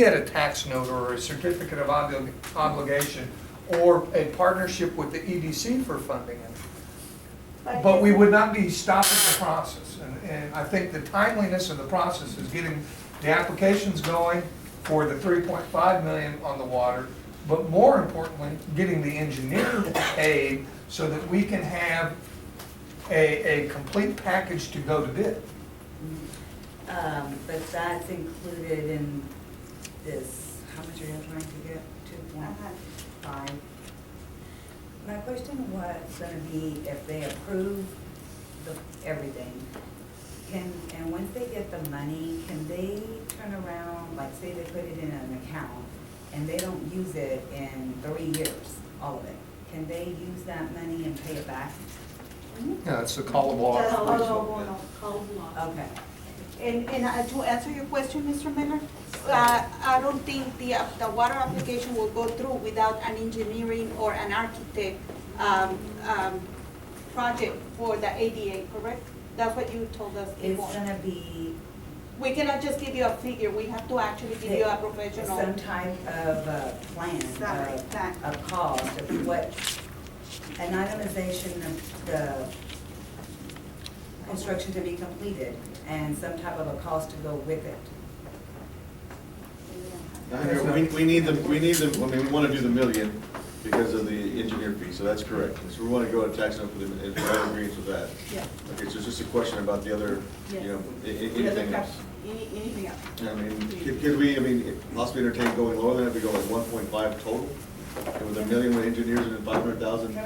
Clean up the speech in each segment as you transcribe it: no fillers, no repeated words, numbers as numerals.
get a tax note or a certificate of obligation or a partnership with the EDC for funding it. But we would not be stopping the process. And I think the timeliness of the process is getting the applications going for the 3.5 million on the water, but more importantly, getting the engineer paid so that we can have a complete package to go to bid. But that's included in this, how much are you trying to get? 2.5. My question was gonna be if they approve everything, and once they get the money, can they turn around, like say they put it in an account and they don't use it in 3 years, all of it, can they use that money and pay it back? Yeah, it's the call of law. Just call of law. Okay. And to answer your question, Mr. Miller, I don't think the water application will go through without an engineering or an architect project for the ADA, correct? That's what you told us before. It's gonna be We cannot just give you a figure, we have to actually give you a professional. some type of plan, Plan. a cost of what, an itemization of the construction to be completed and some type of a cost to go with it. We need the, I mean, we want to do the million because of the engineer fee, so that's correct. So we want to go to tax note for them, if everyone agrees with that. Yeah. Okay, so it's just a question about the other, you know, anything else. Anything else? I mean, could we, I mean, possibly entertain going lower than that, if we go like 1.5 total? And with a million with engineers and then 500,000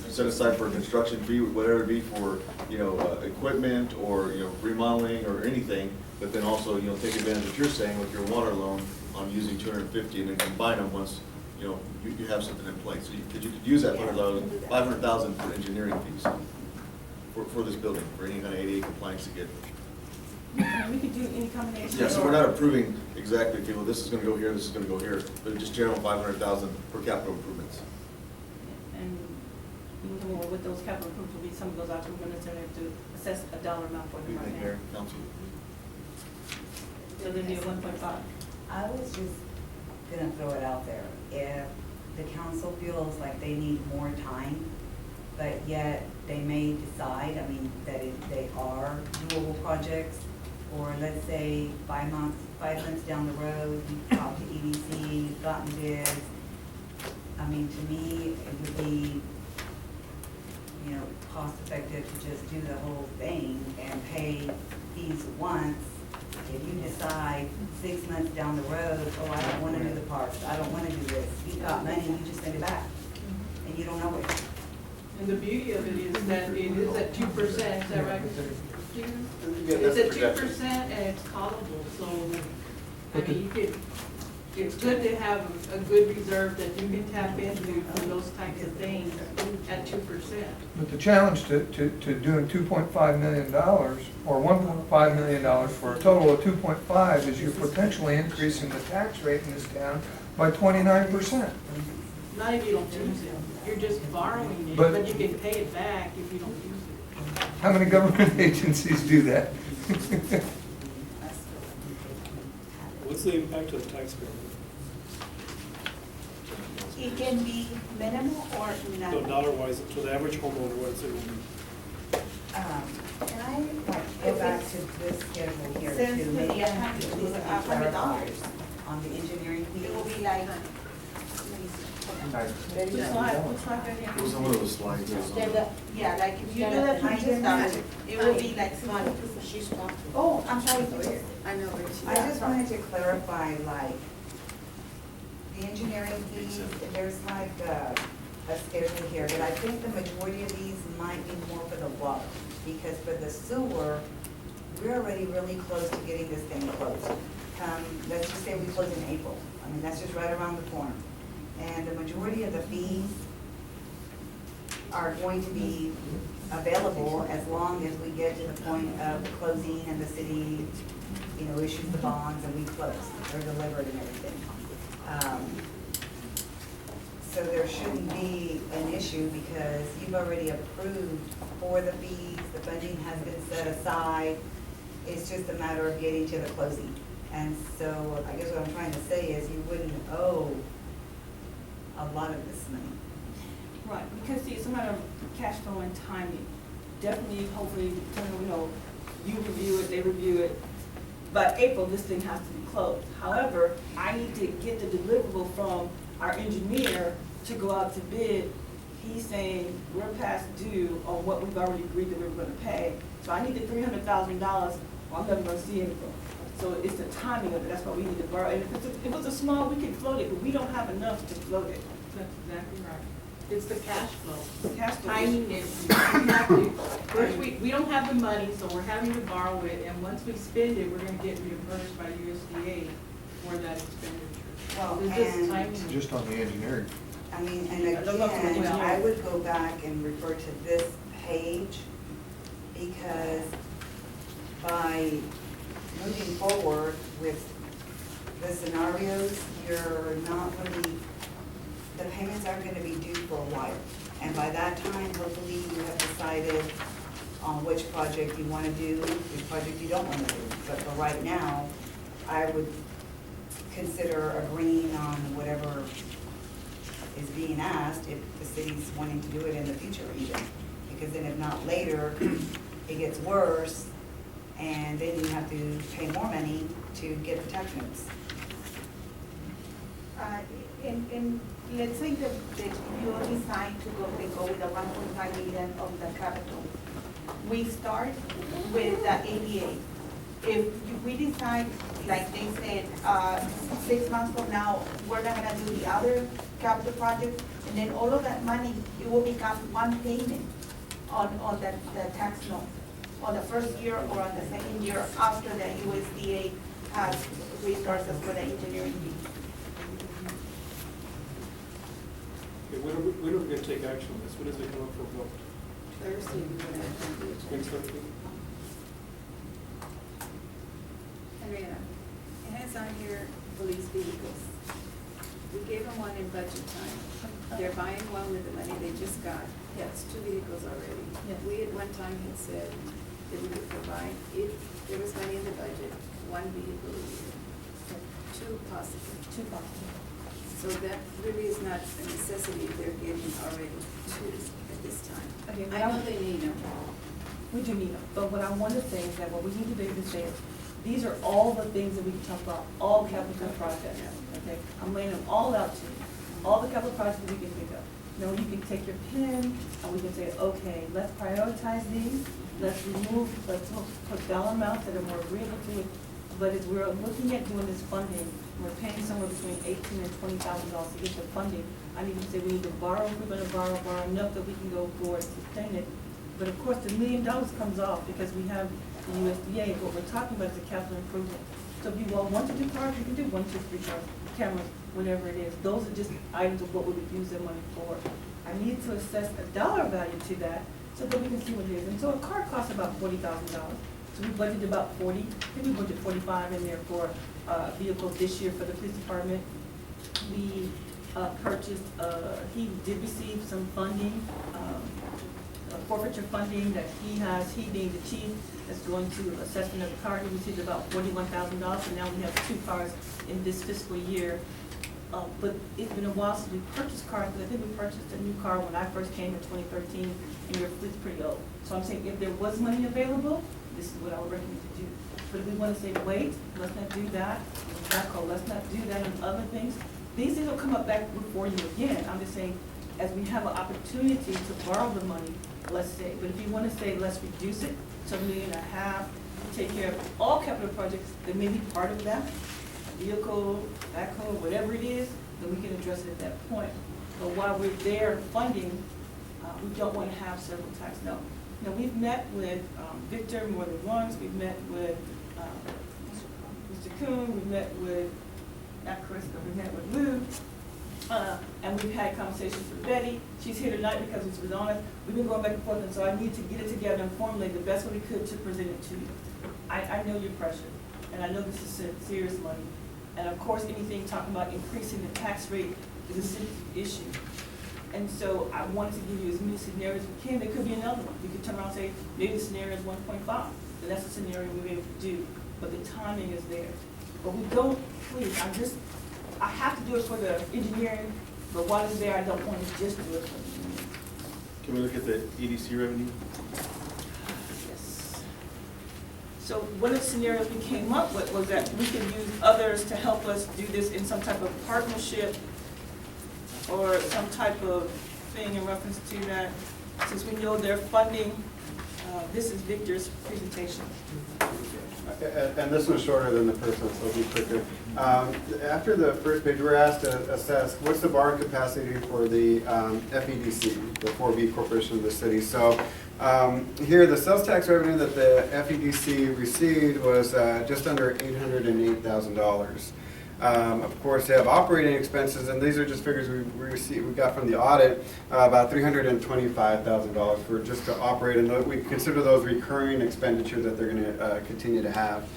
set aside for a construction fee, whatever it be for, you know, equipment or, you know, remodeling or anything, but then also, you know, take advantage of what you're saying with your water loan on using 250 and then combine them once, you know, you have something in place. So you could use that 500,000 for engineering fees for this building, for any kind of ADA compliance to get. We could do any combination. Yeah, so we're not approving exactly, okay, well, this is gonna go here, this is gonna go here, but just general 500,000 for capital improvements. And with those capital improvements will be some of those items, we're necessarily have to assess a dollar amount for What do them you think, right Mayor, now. Council? So then do 1.5. I was just gonna throw it out there. If the council feels like they need more time, but yet they may decide, I mean, that they are doable projects, or let's say 5 months down the road, you've talked to EDC, you've gotten bids. I mean, to me, it would be, you know, cost effective to just do the whole thing and pay fees once. If you decide 6 months down the road, oh, I don't wanna do the parks, I don't wanna do this, you've got money, you just send it back, and you don't know it. And the beauty of it is that it is at 2%, is that right? Yeah, It's that's at the 2% and it's callable, so, I mean, you could, it's good to have a good reserve that you can tap into for those types of things at 2%. But the challenge to doing $2.5 million or $1.5 million for a total of 2.5 is you're potentially increasing the tax rate in this town by 29%. Not if you don't use it, you're just borrowing it, But- but you can pay it back if you don't use it. How many government agencies do that? What's the impact of the taxpayer? It can be minimal or So none. dollar-wise, to the average homeowner, what's it? Can I like go back to this schedule here Since too? the Maybe I have to $100 do something clarified on the engineering fee. It will be like, Which slide, which slide are you on? It was on one of those slides. yeah, like if you do the 20,000, it will be like small. Oh, I'm sorry. I know, but I just wanted to clarify, like, the engineering fees, there's like a schedule here, but I think the majority of these might be more for the water, because for the sewer, we're already really close to getting this thing closed. Let's just say we close in April, I mean, that's just right around the corner. And the majority of the fees are going to be available as long as we get to the point of closing and the city, you know, issues the bonds and we close, they're delivered and everything. So there shouldn't be an issue because you've already approved for the fees, the funding has been set aside. It's just a matter of getting to the closing. And so I guess what I'm trying to say is you wouldn't owe a lot of this money. Right, because see, it's a matter of cash flow and timing. Definitely, hopefully, you know, you review it, they review it. By April, this thing has to be closed. However, I need to get the deliverable from our engineer to go out to bid. He's saying we're past due on what we've already agreed that we were gonna pay. So I need the $300,000, well, I'm never gonna see April. So it's the timing of it, that's why we need to borrow. And if it was a small, we could float it, but we don't have enough to float it. That's exactly right. It's the cash flow. The cash flow. Timing is, we have to, first, we don't have the money, so we're having to borrow it, and once we spend it, we're gonna get reimbursed by USDA for that expenditure. Well, It's just and- timing. Just on the engineering. I mean, and I don't know if it's again, I engineering. would go back and refer to this page, because by moving forward with the scenarios, you're not really, the payments aren't gonna be due for a while. And by that time, hopefully, you have decided on which project you wanna do, which project you don't wanna do. But for right now, I would consider agreeing on whatever is being asked, if the city's wanting to do it in the future even. Because then if not later, it gets worse, and then you have to pay more money to get the tax notes. And let's say that you decide to go with the 1.5 million of the capital. We start with the ADA. If we decide, like they said, 6 months from now, we're not gonna do the other capital project, and then all of that money, it will become one payment on the tax note, on the first year or on the second year after the USDA has resources for the engineering fee. Okay, when are we gonna take action on this? When does it come up for vote? Thursday, we're gonna have the agenda. Next Thursday? Henrietta, it has on here police vehicles. We gave them one in budget time. They're buying one with the money they just got. That's 2 vehicles already. Yes. We at one time had said that we would provide, if there was money in the budget, 1 vehicle a year. 2 possibly. 2 possible. So that really is not a necessity. They're getting already 2 at this time. Okay, I know they need them. We do need them, but what I want to say is that what we need to be able to say is, these are all the things that we can talk about, all capital projects, okay? I'm laying them all out to you, all the capital projects we can think of. Now, you can take your pen, and we can say, okay, let's prioritize these, let's put dollar amounts that are more agreeable to it. But as we're looking at doing this funding, we're paying somewhere between $18,000 and $20,000 to get the funding. I need to say we need to borrow, if we're gonna borrow enough that we can go forward and sustain it. But of course, the $1 million comes off because we have the USDA. What we're talking about is a capital improvement. So if you all want to do cars, you can do 1, 2, 3 cars, cameras, whatever it is. Those are just items of what we would use that money for. I need to assess a dollar value to that so that we can see what it is. And so a car costs about $40,000. So we budgeted about 40, I think we budgeted 45 in there for vehicles this year for the police department. We purchased, he did receive some funding, forfeiture funding that he has, he being the chief, that's going to assessment of the car. He received about $41,000, and now we have 2 cars in this fiscal year. But it's been a while since we purchased cars, because I think we purchased a new car when I first came in 2013, and your fleet's pretty old. So I'm saying if there was money available, this is what I would recommend to do. But if we want to say, wait, let's not do that, let's not do that and other things, these things will come up back before you again. I'm just saying, as we have an opportunity to borrow the money, let's say, but if you want to say, let's reduce it to $1.5 million, take care of all capital projects that may be part of that, vehicle, backhoe, whatever it is, then we can address it at that point. But while we're there funding, we don't want to have several tax notes. Now, we've met with Victor more than once. We've met with Mr. Kuhn. We've met with, not Chris, but we met with Lou. And we've had conversations with Betty. She's here tonight because it's with honest. We've been going back and forth, and so I need to get it together and formulate the best way we could to present it to you. I know you're pressured, and I know this is serious money. And of course, anything talking about increasing the tax rate is a sensitive issue. And so I wanted to give you as many scenarios as we can. There could be another one. We could turn around and say, maybe the scenario is 1.5. Then that's a scenario we'll be able to do. But the timing is there. but we don't, please, I have to do it for the engineering, but while it's there, I don't want to just do it for the engineering. Can we look at the EDC revenue? Yes. So one of the scenarios we came up with was that we could use others to help us do this in some type of partnership or some type of thing in reference to that, since we know they're funding. This is Victor's presentation. And this was shorter than the first one, so it'll be quicker. After the first page, we're asked to assess what's the borrowing capacity for the FEDC, the 4B corporation of the city. So here, the sales tax revenue that the FEDC received was just under $808,000. Of course, they have operating expenses, and these are just figures we got from the audit, about $325,000 for just to operate, and we consider those recurring expenditures that they're going to continue to have.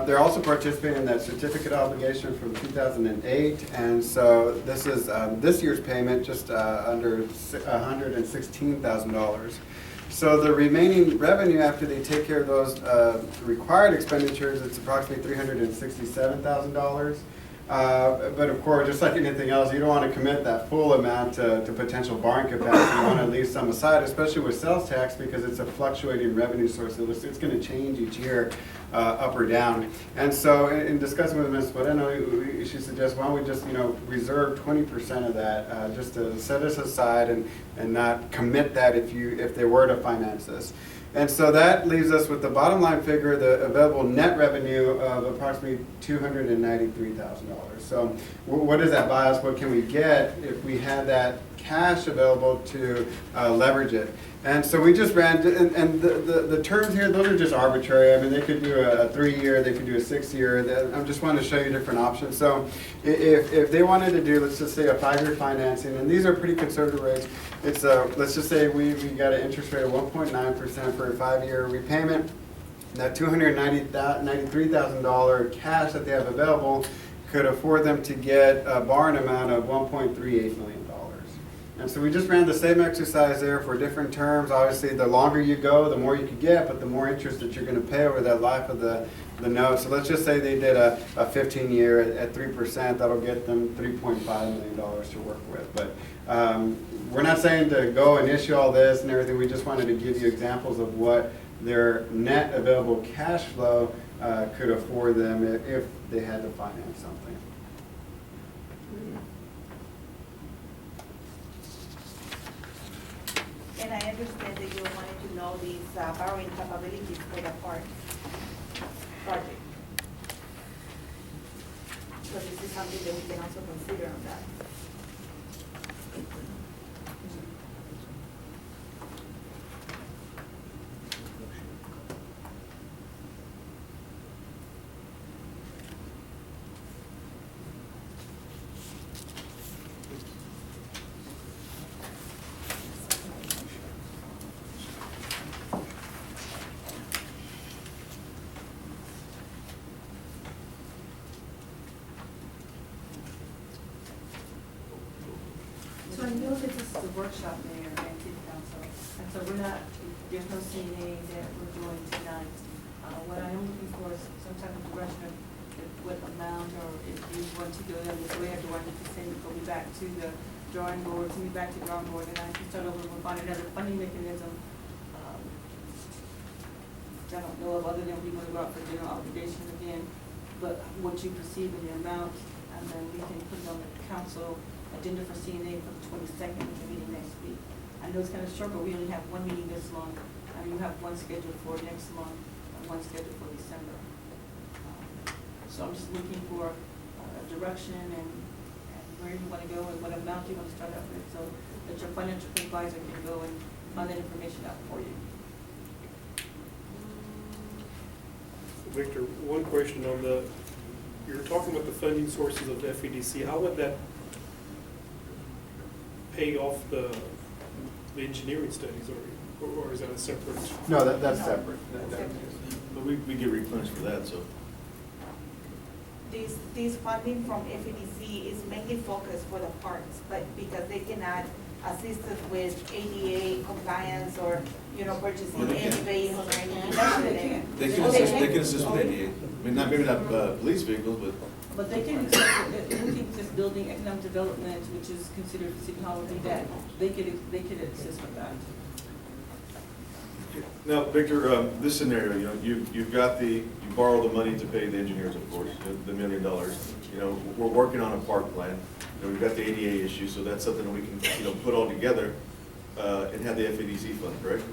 They're also participating in that certificate obligation from 2008, and so this is this year's payment just under $116,000. So the remaining revenue after they take care of those required expenditures, it's approximately $367,000. But of course, just like anything else, you don't want to commit that full amount to potential borrowing capacity. You want to leave some aside, especially with sales tax, because it's a fluctuating revenue source. It's going to change each year, up or down. And so in discussing with Ms. Moreno, she suggests, why don't we just reserve 20% of that, just to set us aside and not commit that if they were to finance this. And so that leaves us with the bottom line figure, the available net revenue of approximately $293,000. So what does that buy us? What can we get if we had that cash available to leverage it? And so we just ran, and the terms here, those are just arbitrary. I mean, they could do a 3-year, they could do a 6-year. I just wanted to show you different options. So if they wanted to do, let's just say, a 5-year financing, and these are pretty conservative rates. It's let's just say we got an interest rate of 1.9% for a 5-year repayment. That $293,000 cash that they have available could afford them to get a borrowing amount of $1.38 million. And so we just ran the same exercise there for different terms. Obviously, the longer you go, the more you could get, but the more interest that you're going to pay over that life of the note. So let's just say they did a 15-year at 3%. That'll get them $3.5 million to work with. But we're not saying to go and issue all this and everything. We just wanted to give you examples of what their net available cash flow could afford them if they had to finance something. And I understand that you wanted to know these borrowing capabilities for the park project. So this is something that we can also consider on that. So I know that this is a workshop, Mayor, and City Council, and so there's no CNA that we're doing tonight. What I am looking for is some type of direction of what amount, or if you want to go down this way, or do I need to send me back to the drawing board, and I can start over and find another funding mechanism. Which I don't know of, other than we want to go out for general obligation again, but what you perceive in the amount, and then we can put it on the council agenda for CNA for the 22nd, we can meeting next week. I know it's kind of short, but we only have one meeting this month, and you have one scheduled for next month, and one scheduled for December. So I'm just looking for direction and where you want to go and what amount you want to start out with, so that your financial advisor can go and find that information out for you. Victor, one question on you're talking about the funding sources of the FEDC. How would that pay off the engineering studies, or is that a separate? No, that's separate. But we get replenished for that, so. This funding from FEDC is mainly focused for the parks, but because they cannot assist us with ADA compliance or, you know, purchasing Well, they any can. vehicle or anything. That's what they can. They can assist with ADA. I mean, maybe not police vehicles, but But they can, anything just building economic development, which is considered for City Hall, would be that, they could assist with that. now, Victor, this scenario, you know, you've got you borrow the money to pay the engineers, of course, the $1 million. You know, we're working on a park plan. You know, we've got the ADA issue, so that's something that we can, you know, put all together and have the FADC fund, correct?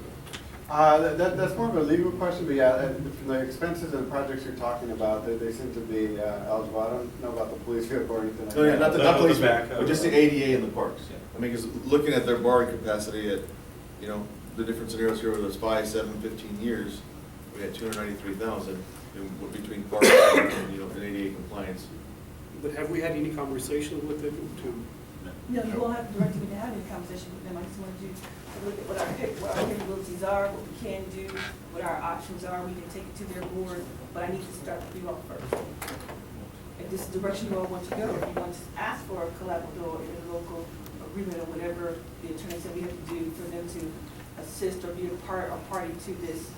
That's more of a legal question, but yeah, from the expenses and projects you're talking about, they seem to be eligible. I don't know about the police vehicle or anything like that. No, yeah, not the No, police the back, but just the ADA in the parks. I mean, because looking at their borrowing capacity at, you know, the different scenarios here, whether it's 5, 7, 15 years, we had 293,000 between parks and, you know, and ADA compliance. But have we had any conversations with them to? No, you won't have directly to have any conversation with them, I just wanted you to look at what our capabilities are, what we can do, what our options are, we can take it to their board, but I need to start with you all first. If this is the direction you all want to go, if you want to ask for a collaborative in a local agreement or whatever the attorney said we have to do for them to assist or be a party to this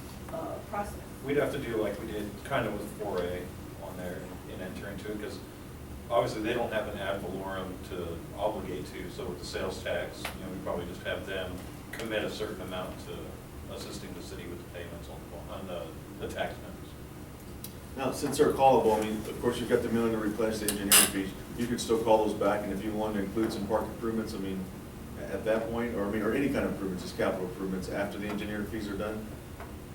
process. We'd have to do like we did kind of with 4A on there and enter into it, because obviously they don't have an ad valorem to obligate to, so with the sales tax, you know, we probably just have them commit a certain amount to assisting the city with the payments on the tax members. Now, since they're callable, I mean, of course, you've got the $1 million to replenish the engineering fees. You could still call those back, and if you wanted to include some park improvements, I mean, at that point, or I mean, or any kind of improvements, just capital improvements after the engineering fees are done.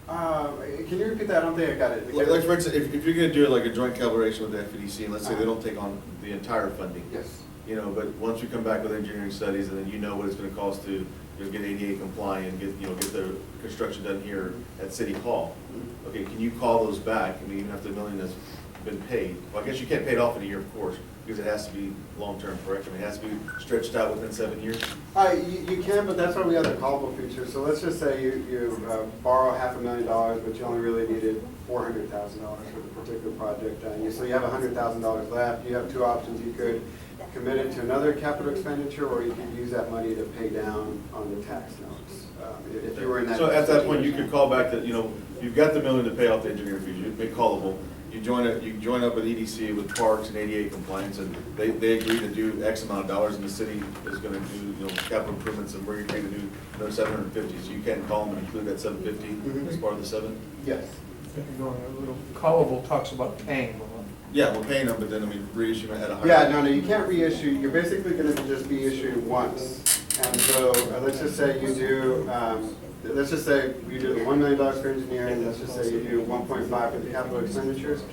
Can you repeat that? I don't think I got it. Like for instance, if you're gonna do like a joint collaboration with the FEDC, and let's say they don't take on the entire funding. Yes. You know, but once you come back with engineering studies, and then you know what it's gonna cost to, you know, get ADA compliant, get the construction done here at City Hall. Okay, can you call those back? I mean, even after the $1 million has been paid, well, I guess you can't pay it off in a year, of course, because it has to be long-term, correct? I mean, it has to be stretched out within 7 years. You can, but that's why we have the callable feature. So let's just say you borrow $500,000, but you only really needed $400,000 for the particular project. So you have $100,000 left. You have two options. You could commit it to another capital expenditure, or you could use that money to pay down on the tax notes. If you were in that. So at that point, you could call back that, you know, you've got the $1 million to pay off the engineering fees, you make callable. You join up with EDC, with parks and ADA compliance, and they agree to do X amount of dollars, and the city is gonna do, you know, capital improvements, and we're agreeing to do another 750, so you can't call them and include that 750 as part of the 7? Yes. Going a little, callable talks about paying. Yeah, we're paying them, but then, I mean, reissue at a higher. Yeah, no, you can't reissue. You're basically going to just be issuing once. And so let's just say you do, let's just say you do the $1 million for engineering. Let's just say you do 1.5 for the capital expenditures.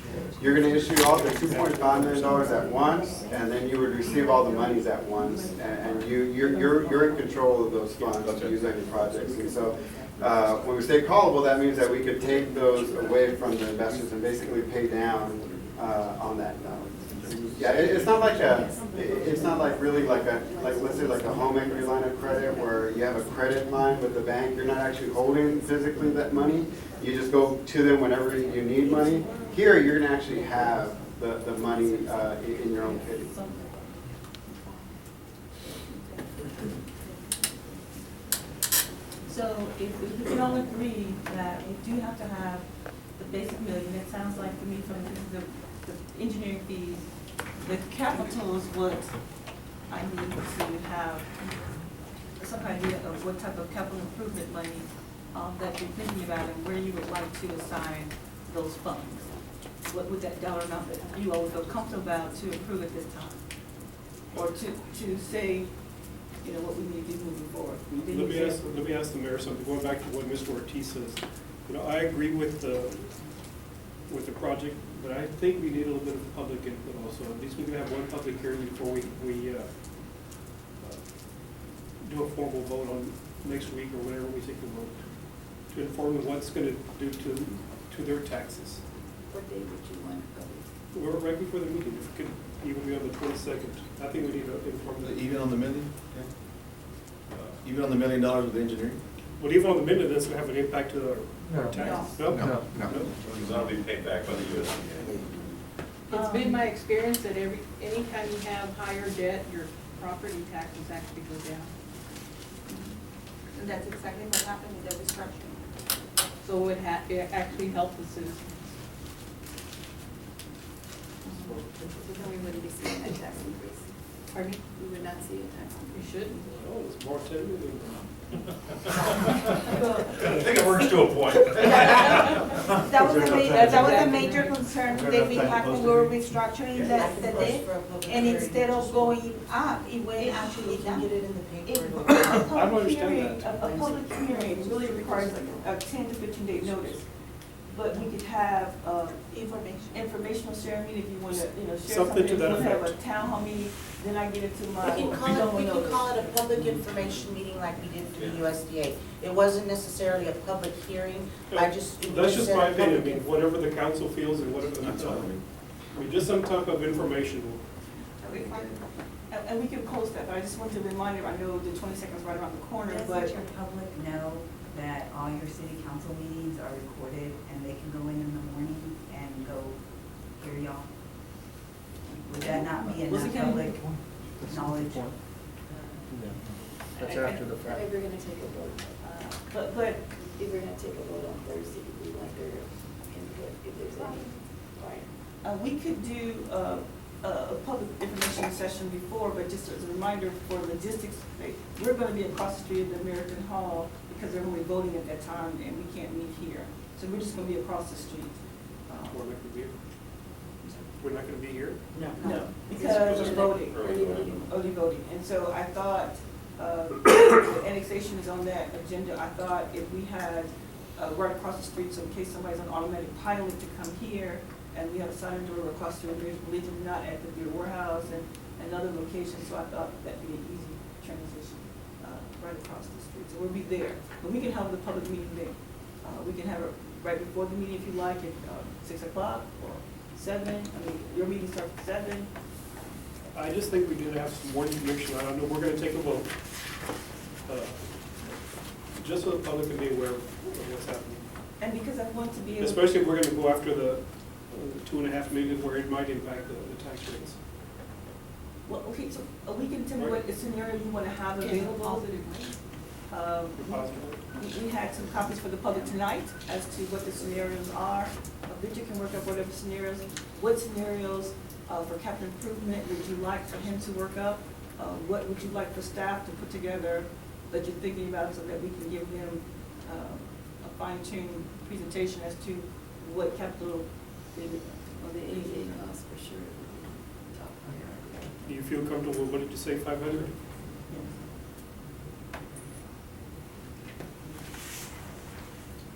You're going to issue all the $2.5 million at once, and then you would receive all the monies at once. And you're in control of those funds to use on your projects. And so when we say callable, that means that we could take those away from the investors and basically pay down on that note. Yeah, it's not like really like let's say like a home equity line of credit where you have a credit line with the bank. You're not actually holding physically that money. You just go to them whenever you need money. Here, you're gonna actually have the money in your own kitty. So if we can all agree that we do have to have the basic million, it sounds like to me from the engineering fees, the capital is what I need to have some idea of what type of capital improvement money that you're thinking about and where you would like to assign those funds. What would that dollar amount that you all feel comfortable about to improve at this time? Or to say, you know, what we need to do moving forward. Let me ask the mayor something, going back to what Mr. Ortiz says. You know, I agree with the project, but I think we need a little bit of public input also. At least we can have one public hearing before we do a formal vote on next week or whenever we take a vote, to inform them what's gonna do to their taxes. What day would you want to go? We're right before the meeting, if it could even be on the 22nd. I think we need to inform them. Even on the $1 million? Even on the $1 million with engineering? Well, even on the minute, that's gonna have an impact to our No. taxes. No. Because that'll be paid back by the USDA. It's been my experience that anytime you have higher debt, your property taxes actually go down. And that's exactly what happened with the restructuring. So it actually helped the citizens. So then we wouldn't be seeing that tax increase. Pardon me? We would not see a tax You increase. shouldn't. Oh, it's more than I think it works to a point. That was a major concern that we had when we were restructuring the debt. And instead of going up, it went actually down. A I don't public understand hearing, that. a public hearing really requires like a 10 to 15 day notice. But we could have, informational ceremony if you wanna, share Something something. to If that you wanna have a effect. town hall meeting, then I get into my. We can call it a public information meeting like we did for the USDA. It wasn't necessarily a public hearing, I just. it That's was just said my a opinion, I public mean, whatever the council feels and whatever, That's all I mean. I mean, just some type of information. And we can post that, but I just want to remind you, I know the 22nd is right around the corner, Doesn't but. your public know that all your city council meetings are recorded and they can go in the morning and go hear y'all? Would that not be Was it enough gonna- public knowledge? That's after the fact. Maybe we're gonna take a vote, But, if we're gonna take a vote on Thursday, we want their input, if there's any. Right. we could do, a public information session before, but just as a reminder for logistics, we're gonna be across the street at the American Hall because they're only voting at that time and we can't meet here. So we're just gonna be across the street. We're not gonna be here. We're not gonna be here? No, because of voting, Early voting. early voting. And so I thought, the annexation is on that agenda. I thought if we had, right across the street, so in case somebody's on automatic pilot to come here, and we have a sign door across the religion, not at the beer warehouse and another location, so I thought that'd be an easy transition, right across the street. So we'll be there, but we can have the public meeting there. We can have it right before the meeting if you like, at 6 o'clock or 7. I mean, your meeting starts at 7. I just think we need to have some more information. I don't know, we're gonna take a vote. Just so the public can be aware of what's happening. And because I want to be able. Especially if we're gonna go after the 2.5 million where it might impact the tax rates. Well, okay, so we can tell me what scenario you want to have available. We had some copies for the public tonight as to what the scenarios are. Richard can work up whatever scenarios. What scenarios for capital improvement would you like for him to work up? What would you like for staff to put together that you're thinking about so that we can give them a fine-tuned presentation as to what capital or the Anything else for sure. Top priority. Do you feel comfortable, what did you say, 500?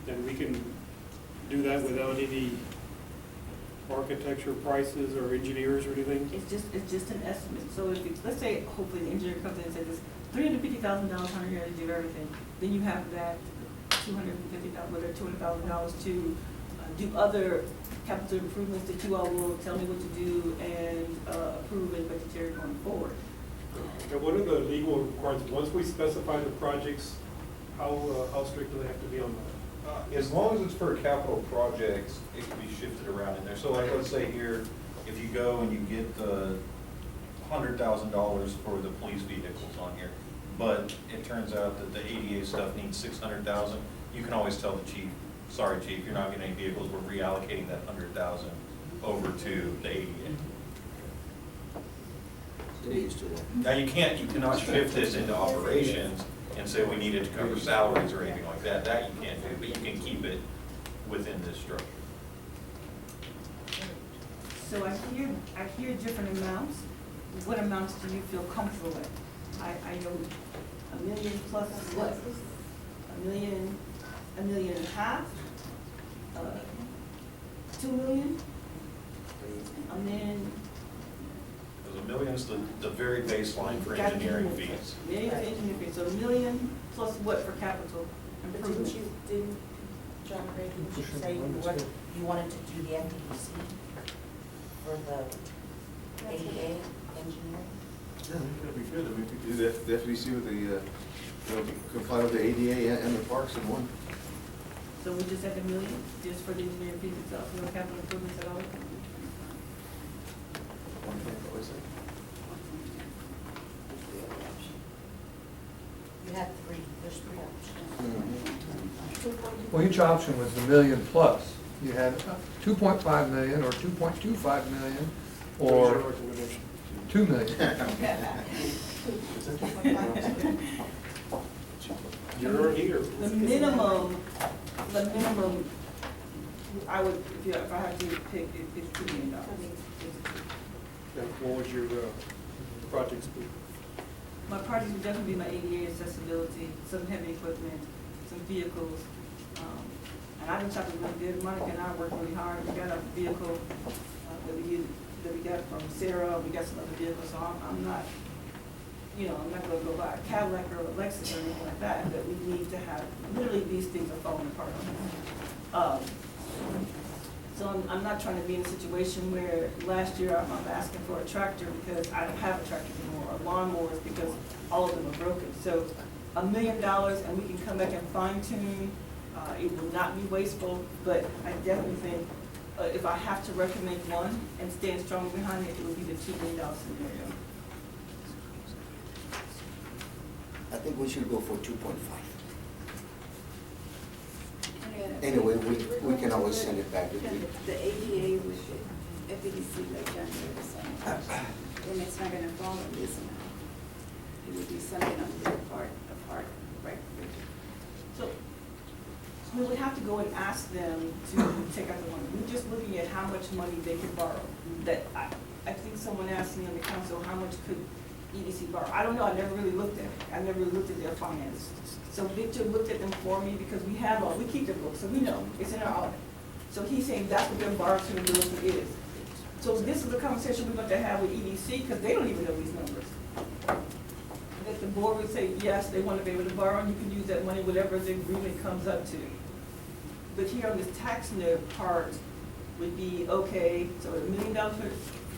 Then we can do that without any architecture prices or engineers or anything? It's just an estimate. So if it's, let's say, hopefully the engineer comes in and says, $350,000 on here to do everything, then you have that $250,000, whether $200,000 to do other capital improvements that you all will tell me what to do and approve and budgetary going forward. And what are the legal requirements? Once we specify the projects, how strict do they have to be on that? As long as it's for capital projects, it can be shifted around in there. So like, let's say here, if you go and you get $100,000 for the police vehicles on here, but it turns out that the ADA stuff needs $600,000, you can always tell the chief, sorry, chief, you're not getting any vehicles, we're reallocating that $100,000 over to the ADA. Now, you cannot shift this into operations and say we need it to cover salaries or anything like that. That you can't do, but you can keep it within this structure. So I hear different amounts. What amounts do you feel comfortable with? I know $1 million plus what? $1 million, $1.5 million, 2 million? And then. Because $1 million is the very baseline for Got engineering it. fees. Million for engineering fees, so $1 million plus what for capital But improvement? didn't John Craig, didn't you say you wanted to do the FDC for the ADA engineering? Yeah, that'd be good. I mean, we could do the FDC with the, comply with the ADA and the parks in one. So we just have $1 million just for the engineering fees itself, no capital improvements at all? You had 3, there's there's three options. Well, each option was the million plus. You had 2.5 million or 2.25 million What is your or recommendation? 2 million. You're here. The minimum, I would, if I had to pick, it's $2 million. And what would your projects be? My projects would definitely be my ADA accessibility, some heavy equipment, some vehicles. And I've been talking really good. Monica and I worked really hard. We got a vehicle that we got from Sarah. We got some other vehicles. So I'm not, I'm not gonna go buy a Cadillac or a Lexus or anything like that, but we need to have, literally these things are falling apart on us. So I'm not trying to be in a situation where last year I'm asking for a tractor because I don't have a tractor anymore, or lawnmowers because all of them are broken. So $1 million and we can come back and fine tune, it will not be wasteful, but I definitely think if I have to recommend one and stand strong behind it, it would be the $2 million scenario. I think we should go for 2.5. Henrietta, Anyway, we can always send it back if we. The ADA with the FEDC, like John Ray was saying, then it's not gonna fall on this amount. It would be something on their part, right? So we would have to go and ask them to take out the money. We're just looking at how much money they can borrow. That I think someone asked me on the council, how much could EDC borrow? I don't know, I never really looked at it. I never really looked at their finances. So Victor looked at them for me because we keep their books, so we know, it's in our audit. So he's saying that's what their borrowing ability is. So this is a conversation we're going to have with EDC because they don't even know these numbers. That the board would say, yes, they want to be able to borrow and you can use that money, whatever the agreement comes up to. But here on this tax note part would be, okay, so $1 million for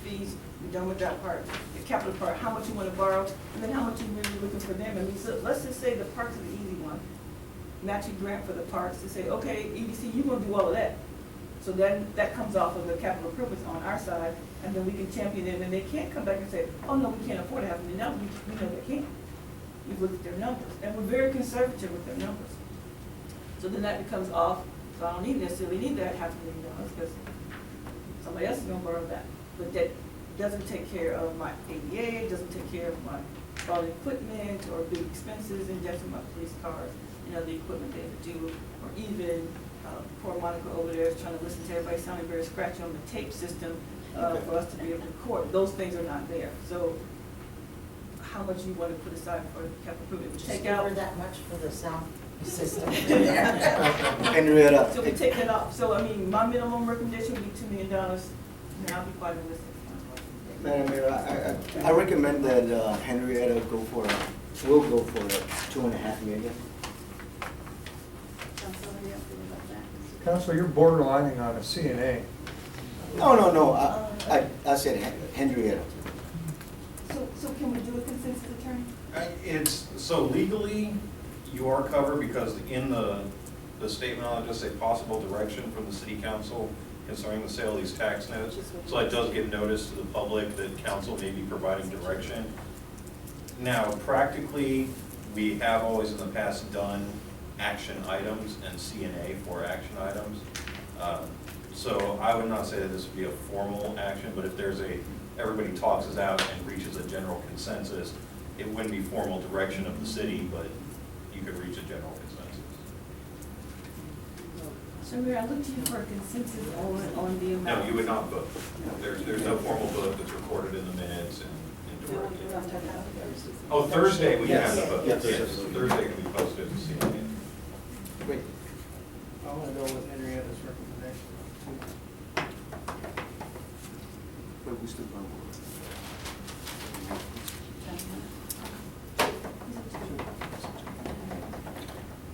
fees, we're done with that part. The capital part, how much you want to borrow, and then how much you really looking for them. I mean, so let's just say the parks are the easy one. Matching grant for the parks to say, okay, EDC, you're going to do all of that. So then that comes off of the capital improvements on our side, and then we can champion them, and they can't come back and say, oh, no, we can't afford to have them. Now we know they can't. We've looked at their numbers, and we're very conservative with their numbers. So then that becomes off, so I don't necessarily need that $500,000 because somebody else is going to borrow that. But that doesn't take care of my ADA, doesn't take care of my borrowed equipment or big expenses, injection my police cars, the equipment they have to do, or even poor Monica over there is trying to listen to everybody sounding very scratchy on the tape system for us to be able to record. Those things are not there. So how much you want to put aside for capital improvement? Just Take give out her that much for the sound system. Henrietta. So we take that off. So I mean, my minimum recommendation would be $2 million, and I'll be quite realistic. Madam Mayor, I recommend that Henrietta will go for 2.5 million. Council, how do you feel about that? Council, you're borderlining on a CNA. No, I said Henrietta. So can we do a consensus, attorney? So legally, you are covered because in the statement, I'll just say possible direction from the city council concerning the sale of these tax notes. So it does give notice to the public that council may be providing direction. Now, practically, we have always in the past done action items and CNA for action items. So I would not say that this would be a formal action, but if there's everybody talks us out and reaches a general consensus, it wouldn't be formal direction of the city, but you could reach a general consensus. So Mayor, I look to you for a consensus on the amount. No, you would not vote. There's no formal vote that's recorded in the minutes and directed. Oh, Thursday we have the vote. Yes. Yes, Thursday can be posted to see. Great. I want to go with Henrietta's recommendation. But we still going.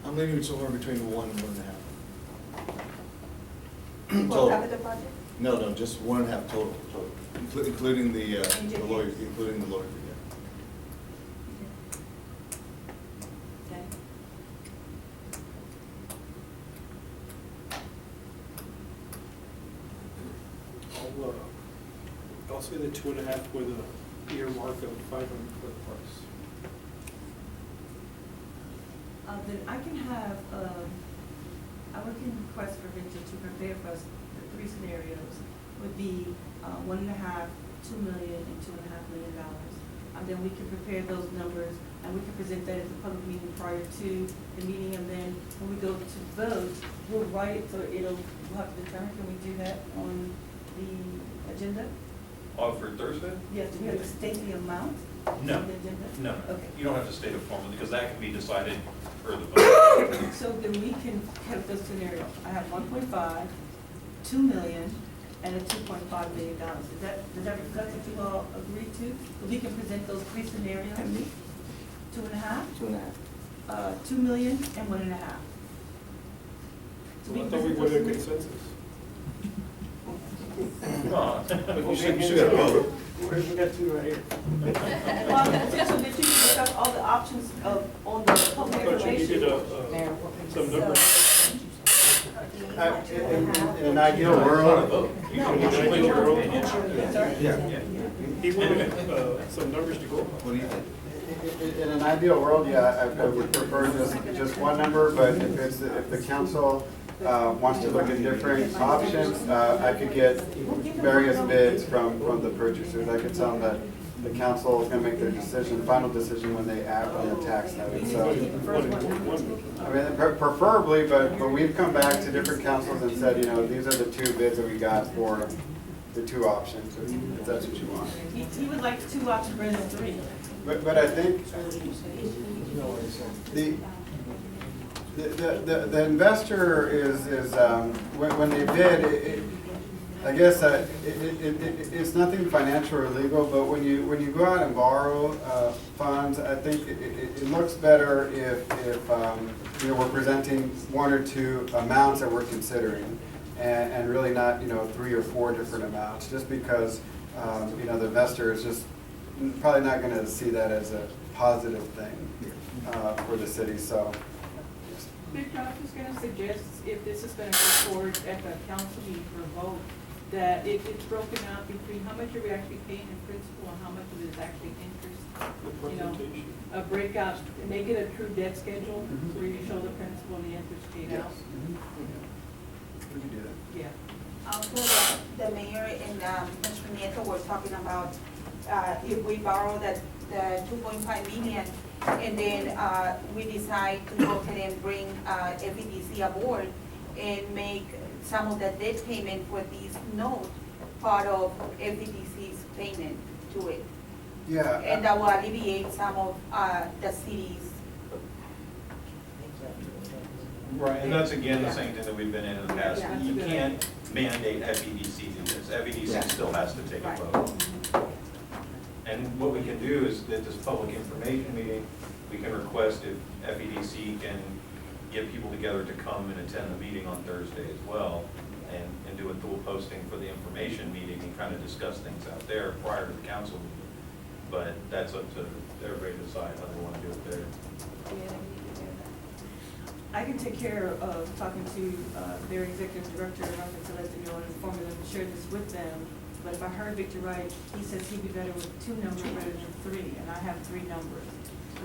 I'm leaning somewhere between 1 and 1.5. For capital project? No, just 1.5 total, including the lawyer, including the lawyer. Okay. I'll say the 2.5 with a earmark of 500 for the price. Then I can have, I would can request for Victor to prepare for us the three scenarios would be 1.5, 2 million, and $2.5 million. And then we can prepare those numbers and we can present that at the public meeting prior to the meeting. And then when we go to vote, we'll write it so we'll have to determine, can we do that on the agenda? Oh, for Thursday? Yes, do we have to state the amount No. on the agenda? No, Okay. you don't have to state it formally, because that can be decided for the vote. So then we can have this scenario. I have 1.5, 2 million, and a $2.5 million. Is that what you all agree to? We can present those three scenarios? 2.5? 2.5. 2 million and 1.5. So I can thought we present wanted a those consensus. No. You should have voted. We got two right here. Well, so that you can discuss all the options on the public I thought you information. needed some numbers. In an ideal world, You can explain your opinion. yeah. He wanted some numbers to go on. What do you think? In an ideal world, yeah, I would prefer just one number, but if the council wants to look at different options, I could get various bids from the purchasers. I could tell them that the council is gonna make their final decision when they act on the tax levy. So, I mean, preferably, but we've come back to different councils and said, you know, these are the two bids that we got for the two options, if that's what you want. He would like 2 options rather than 3. But I think the investor is when they bid, I guess it's nothing financial or legal, but when you go out and borrow funds, I think it looks better if you know, we're presenting 1 or 2 amounts that we're considering, and really not, you know, 3 or 4 different amounts, just because you know, the investor is just probably not going to see that as a positive thing for the city. So. Victor, I was gonna suggest, if this is gonna go forward at the council meeting for a vote, that it's broken out between how much are we actually paying in principal and how much of it is actually interest. You know, a breakout, make it a true debt schedule where you show the principal and the interest paid out. We can do that. Yeah. Also, the mayor and Mr. Nieto were talking about if we borrow the 2.5 million and then we decide to go ahead and bring FEDC aboard and make some of the debt payment for these notes part of FEDC's payment to it. Yeah. And that will alleviate some of the city's. Right, and that's again the same thing that we've been in the past. Yeah, that's You good. can't mandate FEDC do this. FEDC still has to take a Right. vote. And what we can do is, at this public information meeting, we can request if FEDC can get people together to come and attend the meeting on Thursday as well, and do a dual posting for the information meeting and kind of discuss things out there prior to the council meeting. But that's up to everybody to decide how they want to do it there. I can take care of talking to their executive director, and I can let them know and inform them and share this with them. But if I heard Victor right, he says he'd be better with 2 numbers rather than 3, and I have 3 numbers.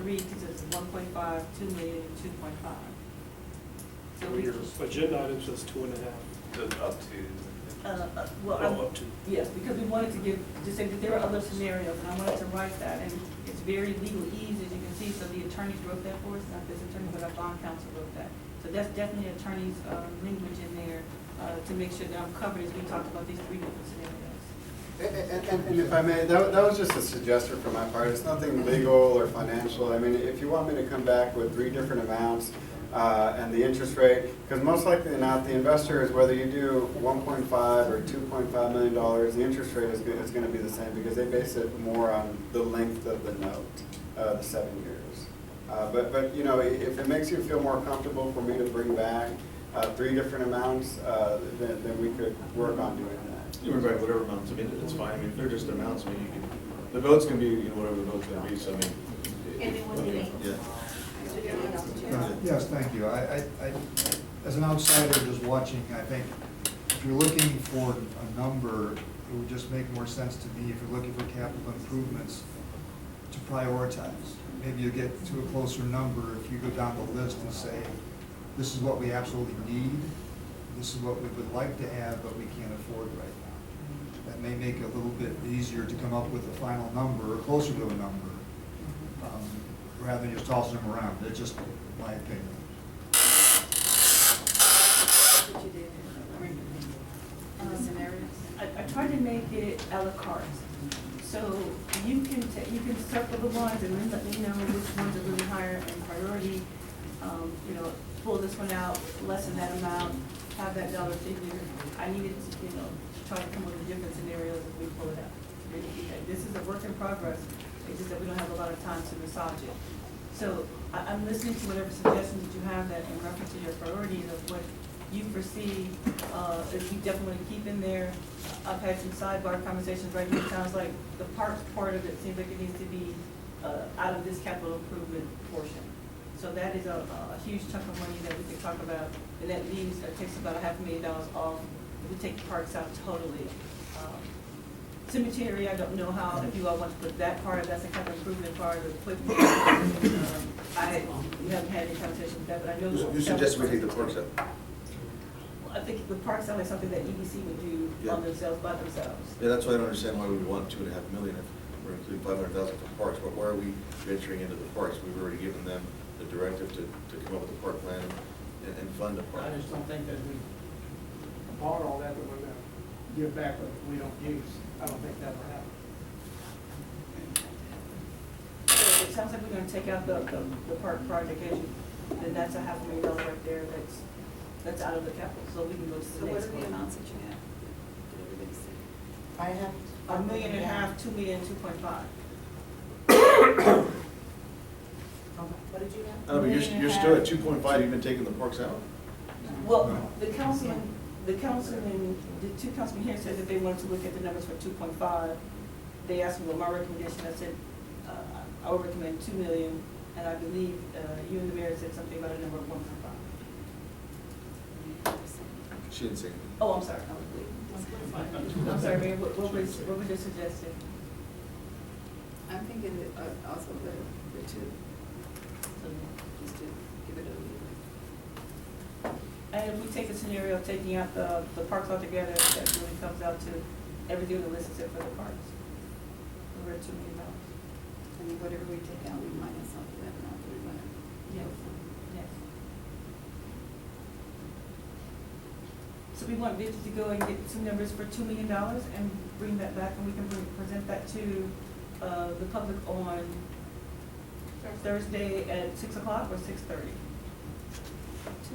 3, because it's 1.5, 2 million, and 2.5. So we, Your agenda item says 2.5. Up to. well, Oh, up to. yes, because we wanted to give, to say that there are other scenarios, and I wanted to write that, and it's very legalese, as you can see, so the attorneys wrote that for us, not this attorney, but our bond counsel wrote that. So that's definitely attorney's language in there to make sure that I'm covered as we talked about these 3 different scenarios. And if I may, that was just a suggestion from my part. It's nothing legal or financial. I mean, if you want me to come back with 3 different amounts and the interest rate, because most likely not, the investor is, whether you do 1.5 or $2.5 million, the interest rate is going to be the same, because they base it more on the length of the note, the 7 years. But you know, if it makes you feel more comfortable for me to bring back 3 different amounts, then we could work on doing that. You can write whatever amounts, I mean, it's fine, I mean, if they're just amounts, I mean, you can, the vote's gonna be, you know, whatever the vote's gonna be, so I mean. And it would be. Yeah. Yes, thank you. I, as an outsider just watching, I think if you're looking for a number, it would just make more sense to me, if you're looking for capital improvements, to prioritize. Maybe you get to a closer number if you go down the list and say, this is what we absolutely need, this is what we would like to have, but we can't afford right now. That may make it a little bit easier to come up with a final number, or closer to a number, rather than just tossing them around. That's just my opinion. What you did in the scenarios? I tried to make it a la carte. So you can circle the ones and then let me know which ones are really higher in priority. You know, pull this one out, lessen that amount, have that dollar figure. I needed to, you know, try to come up with different scenarios as we pull it out. This is a work in progress. It's just that we don't have a lot of time to massage it. So I'm listening to whatever suggestions that you have that in reference to your priorities of what you foresee, if you definitely keep in there. I've had some sidebar conversations right now. It sounds like the parks part of it seems like it needs to be out of this capital improvement portion. So that is a huge chunk of money that we could talk about, and that leaves, it takes about $500,000 off if we take the parks out totally. Cemetery, I don't know how, if you all want to put that part, that's a capital improvement part of equipment. We haven't had any conversation with that, but I know. You suggest we take the parks out? I think the parks sound like something that EDC would do on themselves, by themselves. Yeah, that's why I don't understand why we would want $2.5 million if we're including $500,000 for parks. But why are we venturing into the parks? We've already given them the directive to come up with a park plan and fund the park. I just don't think that we bought all that we're gonna give back what we don't use. I don't think that will happen. So it sounds like we're gonna take out the park project, then that's $500,000 right there, that's out of the capital, so we can go to So the what next are the one. amounts that you have? Did everybody see? I have. $1.5 million, 2 million, 2.5. What did you have? I know, but you're still at 2.5, even taking the parks out? Well, the councilman, the two councilmen here said that they wanted to look at the numbers for 2.5. They asked me what my recommendation, I said, I would recommend 2 million, and I believe you and the mayor said something about a number of 1.5. She didn't say anything. Oh, I'm sorry, I was late. I'm sorry, Mayor, what was your suggestion? I'm thinking that also the two, just to give it a. And if we take the scenario of taking out the parks altogether, that really comes out to everything on the list except for the parks. We're at $2 million. I mean, whatever we take out, we minus off that amount that we want to. Yes, yes. So we want Victor to go and get some numbers for $2 million and bring that back, and we can present that to the public on Thursday at 6 o'clock or 6:30? 2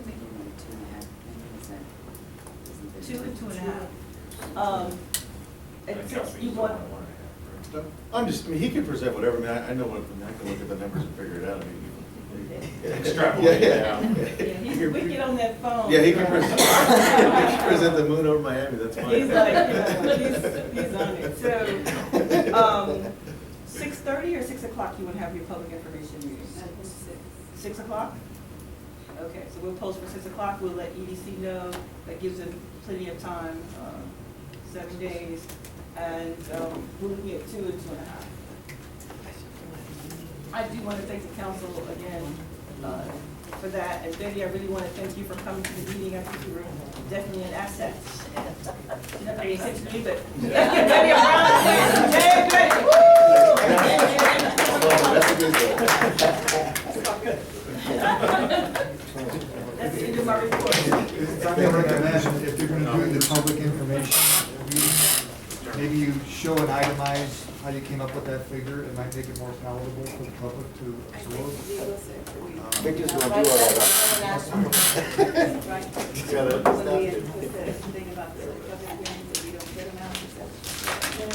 million or 2.5, is that? Isn't there 2 and 2.5. And since you want, I'm just, I mean, he can present whatever, I mean, I know what, I can look at the numbers and figure it out, I mean. Extrapolate it out. yeah, he's wicked on that phone. Yeah, he can present the moon over Miami, that's fine. He's like, he's on it. So, 6:30 or 6 o'clock, you want to have your public information meeting? 6 o'clock? Okay, so we'll post for 6 o'clock. We'll let EDC know. That gives them plenty of time, 7 days. And we're looking at 2 and 2.5. I do want to thank the council again for that. And Betty, I really want to thank you for coming to the meeting. I think you were definitely an asset. You're not going to say to me, but Betty, a round of applause. Yay, Betty. That's a good That's the end of my report. If I may recommend, if you're gonna do the public information, maybe you show and itemize how you came up with that figure. It might make it more palatable for the public to I absorb. think legal said we. Victor's No, gonna do all that, Right. Gotta- When we had put the thing about the public hearings, that we don't get them out, is that?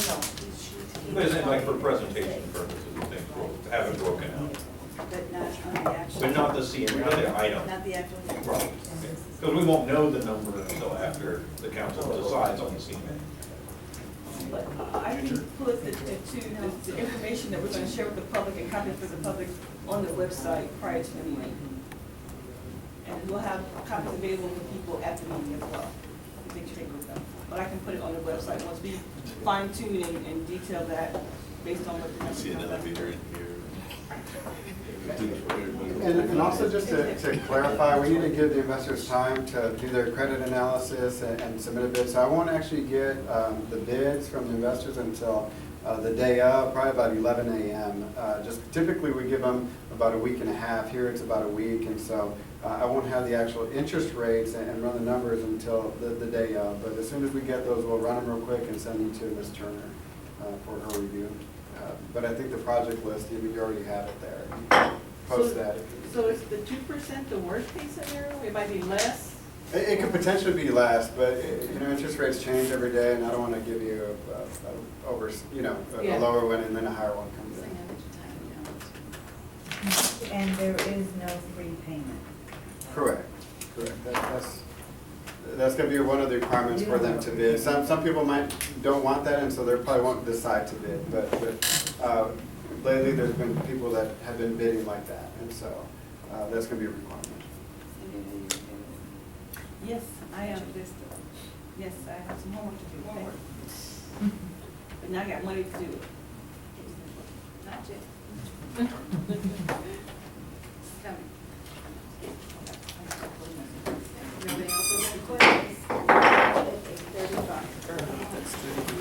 No. But isn't it like for presentation purposes and things, we'll have it broken out? But not on the actual. But not the CM, not the item. Not the actual. Right. Because we won't know the number until after the council decides on the CMA. But I can put the information that we're going to share with the public and copy for the public on the website prior to the meeting. And we'll have copies available for people at the meeting as well, if they take with them. But I can put it on the website once we fine tune and detail that based on what the. See an elevator in here. And also just to clarify, we need to give the investors time to do their credit analysis and submit a bid. So I won't actually get the bids from the investors until the day of, probably about 11 a.m. Just typically we give them about a week and a half. Here it's about a week, and so I won't have the actual interest rates and run the numbers until the day of. But as soon as we get those, we'll run them real quick and send them to Ms. Turner for her review. But I think the project list, you already have it there. You can post that. So is the 2% the worst case scenario? It might be less? It could potentially be less, but, interest rates change every day, and I don't want to give you a Yeah. lower one and then a higher one comes Saying in. how much time now. And there is no free payment. Correct. That's going to be one of the requirements for them to bid. Some people don't want that, and so they probably won't decide to bid, but lately there's been people that have been bidding like that, and so that's going to be a requirement. And then you can- Yes, I am. This Yes, I have some homework to do. okay? Homework. But now I got money to do it. Not yet. Coming. Nobody else has any questions? 8:35.